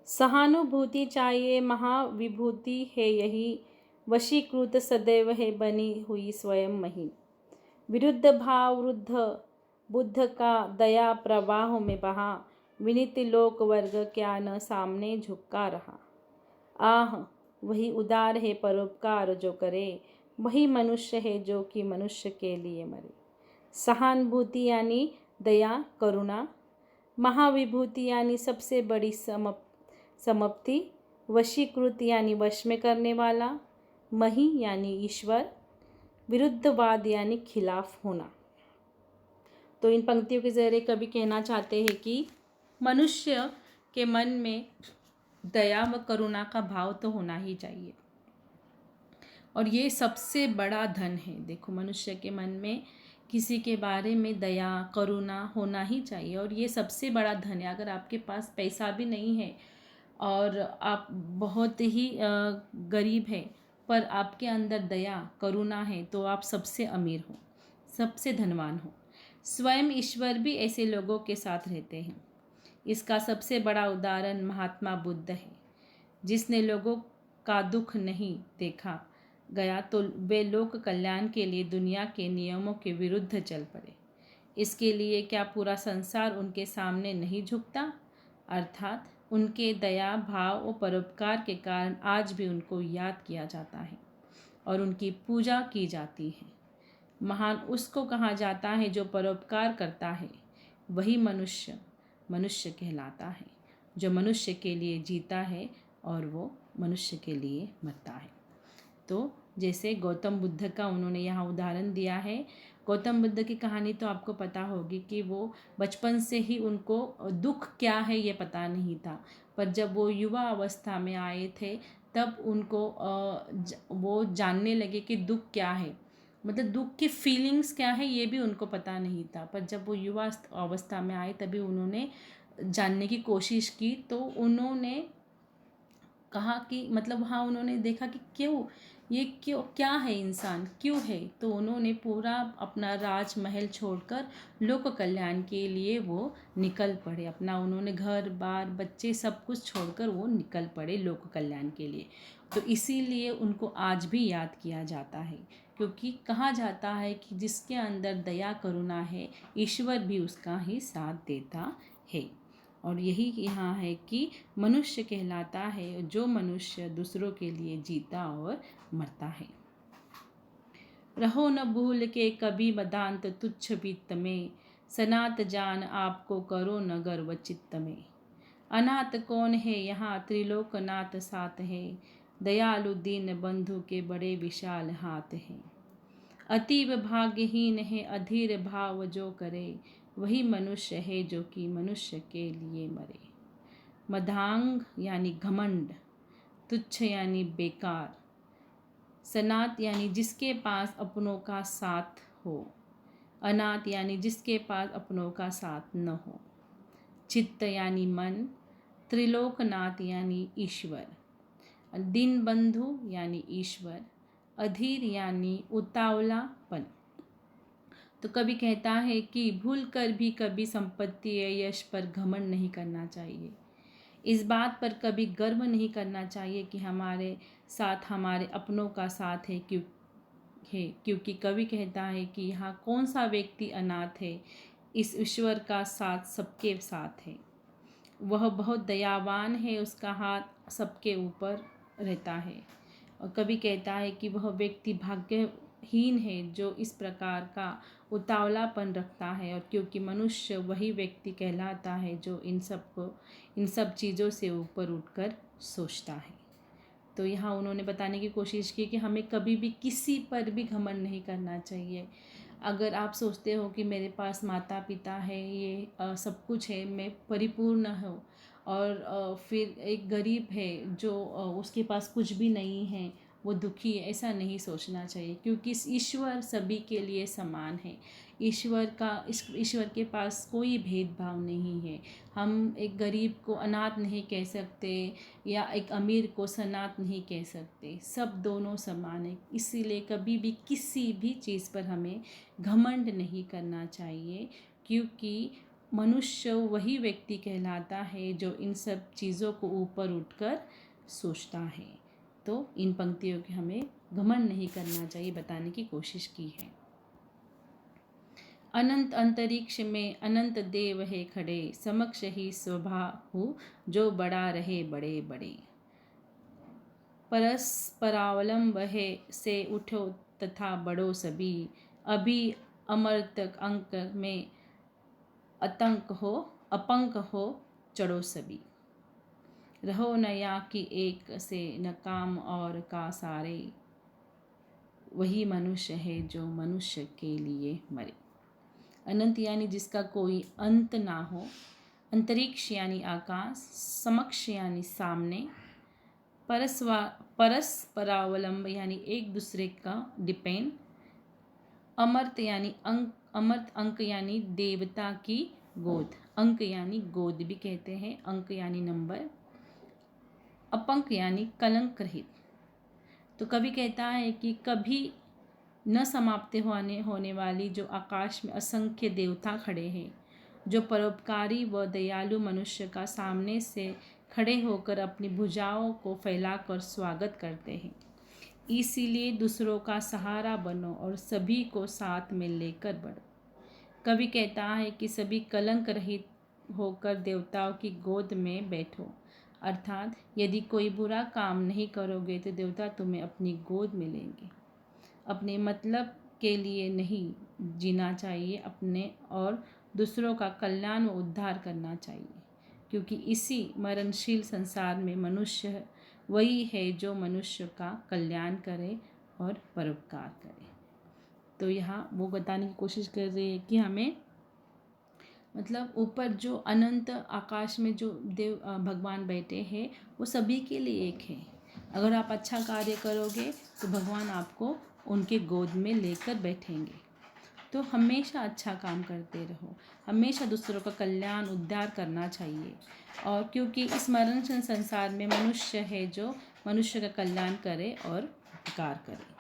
सहानुभूति चाहिए महाविभूति है यही, वशीकृत सदैव है बनी हुई स्वयं मही। विरुद्ध भाव वृद्ध बुद्ध का दया प्रवाह में बहा, विनित लोक वर्ग क्या न सामने झुका रहा। आह वही उदार है परोपकार जो करे, वही मनुष्य है जो कि मनुष्य के लिए मरे। सहानुभूति यानी दया करुणा, महाविभूति यानी सबसे बड़ी समाप्ति, वशीकृत यानी वश में करने वाला, मही यानी ईश्वर, विरुद्धवाद यानी खिलाफ होना। तो इन पंक्तियों के जरिए कवि कहना चाहते हैं कि मनुष्य के मन में दया व करुणा का भाव तो होना ही चाहिए, और ये सबसे बड़ा धन है। देखो, मनुष्य के मन में किसी के बारे में दया करुणा होना ही चाहिए, और ये सबसे बड़ा धन है। अगर आपके पास पैसा भी नहीं है और आप बहुत ही गरीब हैं, पर आपके अंदर दया करुणा है, तो आप सबसे अमीर हो, सबसे धनवान हो। स्वयं ईश्वर भी ऐसे लोगों के साथ रहते हैं। इसका सबसे बड़ा उदाहरण महात्मा बुद्ध है, जिसने लोगों का दुख नहीं देखा गया तो वे लोक कल्याण के लिए दुनिया के नियमों के विरुद्ध चल पड़े। इसके लिए क्या पूरा संसार उनके सामने नहीं झुकता? अर्थात उनके दया भाव और परोपकार के कारण आज भी उनको याद किया जाता है और उनकी पूजा की जाती है। महान उसको कहा जाता है जो परोपकार करता है, वही मनुष्य मनुष्य कहलाता है, जो मनुष्य के लिए जीता है और वो मनुष्य के लिए मरता है। तो जैसे गौतम बुद्ध का उन्होंने यहाँ उदाहरण दिया है। गौतम बुद्ध की कहानी तो आपको पता होगी कि वो बचपन से ही उनको दुख क्या है ये पता नहीं था, पर जब वो युवा अवस्था में आए थे तब उनको वो जानने लगे कि दुख क्या है, मतलब दुख की फीलिंग्स क्या है ये भी उनको पता नहीं था। पर जब वो युवा अवस्था में आए तभी उन्होंने जानने की कोशिश की, तो उन्होंने कहा कि मतलब हाँ, उन्होंने देखा कि क्यों क्या है इंसान, क्यों है। तो उन्होंने पूरा अपना राजमहल छोड़कर लोक कल्याण के लिए वो निकल पड़े। अपना उन्होंने घर बार बच्चे सब कुछ छोड़कर वो निकल पड़े लोक कल्याण के लिए। तो इसीलिए उनको आज भी याद किया जाता है, क्योंकि कहा जाता है कि जिसके अंदर दया करुणा है, ईश्वर भी उसका ही साथ देता है। और यही यहाँ है कि मनुष्य कहलाता है जो मनुष्य दूसरों के लिए जीता और मरता है। रहो न भूल के कभी मदांत तुच्छ वित्त में, सनात जान आपको करो न गर्व चित्त में। अनाथ कौन है यहाँ त्रिलोकनाथ साथ है, दयालु दीन बंधु के बड़े विशाल हाथ हैं। अतीब भाग्यहीन है अधीर भाव जो करे, वही मनुष्य है जो कि मनुष्य के लिए मरे। मदांग यानी घमंड, तुच्छ यानी बेकार, सनात यानी जिसके पास अपनों का साथ हो, अनाथ यानी जिसके पास अपनों का साथ न हो, चित्त यानी मन, त्रिलोकनाथ यानी ईश्वर, दीन बंधु यानी ईश्वर, अधीर यानी उतावलापन। तो कवि कहता है कि भूल कर भी कभी संपत्ति या यश पर घमंड नहीं करना चाहिए। इस बात पर कभी गर्व नहीं करना चाहिए कि हमारे साथ हमारे अपनों का साथ है, क्योंकि कवि कहता है कि यहाँ कौन सा व्यक्ति अनाथ है, इस ईश्वर का साथ सबके साथ है। वह बहुत दयावान है, उसका हाथ सबके ऊपर रहता है। और कवि कहता है कि वह व्यक्ति भाग्यहीन है जो इस प्रकार का उतावलापन रखता है, और क्योंकि मनुष्य वही व्यक्ति कहलाता है जो इन सब चीज़ों से ऊपर उठकर सोचता है। तो यहाँ उन्होंने बताने की कोशिश की कि हमें कभी भी किसी पर भी घमंड नहीं करना चाहिए। अगर आप सोचते हो कि मेरे पास माता पिता है, ये सब कुछ है, मैं परिपूर्ण हूँ, और फिर एक गरीब है जो उसके पास कुछ भी नहीं है, वो दुखी है, ऐसा नहीं सोचना चाहिए, क्योंकि ईश्वर सभी के लिए समान है। ईश्वर के पास कोई भेदभाव नहीं है। हम एक गरीब को अनाथ नहीं कह सकते या एक अमीर को सनाथ नहीं कह सकते, सब दोनों समान है। इसीलिए कभी भी किसी भी चीज़ पर हमें घमंड नहीं करना चाहिए, क्योंकि मनुष्य वही व्यक्ति कहलाता है जो इन सब चीज़ों को ऊपर उठकर सोचता है। तो इन पंक्तियों के हमें घमंड नहीं करना चाहिए बताने की कोशिश की है। अनंत अंतरिक्ष में अनंत देव है खड़े, समक्ष ही स्वभाहु जो बड़ा रहे बड़े बड़े। परस्परावलंब है से उठो तथा बढ़ो सभी, अभी अमर्तक अंक में अपंक हो चढ़ो सभी। रहो न या कि एक से न काम और का सारे, वही मनुष्य है जो मनुष्य के लिए मरे। अनंत यानी जिसका कोई अंत ना हो, अंतरिक्ष यानी आकाश, समक्ष यानी सामने, परस्परावलंब यानी एक दूसरे का डिपेंड, अमर्त यानी अंक, अमर्त अंक यानी देवता की गोद, अंक यानी गोद भी कहते हैं, अंक यानी नंबर, अपंक यानी कलंक रहित। तो कवि कहता है कि कभी न समाप्त होने वाली जो आकाश में असंख्य देवता खड़े हैं, जो परोपकारी व दयालु मनुष्य का सामने से खड़े होकर अपनी भुजाओं को फैलाकर स्वागत करते हैं। इसीलिए दूसरों का सहारा बनो और सभी को साथ में लेकर बढ़ो। कवि कहता है कि सभी कलंक रहित होकर देवताओं की गोद में बैठो, अर्थात यदि कोई बुरा काम नहीं करोगे तो देवता तुम्हें अपनी गोद में लेंगे। अपने मतलब के लिए नहीं जीना चाहिए, अपने और दूसरों का कल्याण व उद्धार करना चाहिए, क्योंकि इसी मरणशील संसार में मनुष्य वही है जो मनुष्य का कल्याण करे और परोपकार करे। तो यहाँ वो बताने की कोशिश कर रही है कि हमें मतलब ऊपर जो अनंत आकाश में जो देव भगवान बैठे हैं वो सभी के लिए एक है। अगर आप अच्छा कार्य करोगे तो भगवान आपको उनके गोद में लेकर बैठेंगे। तो हमेशा अच्छा काम करते रहो, हमेशा दूसरों का कल्याण उद्धार करना चाहिए। और क्योंकि इस मरणशील संसार में मनुष्य है जो मनुष्य का कल्याण करे और उपकार करे।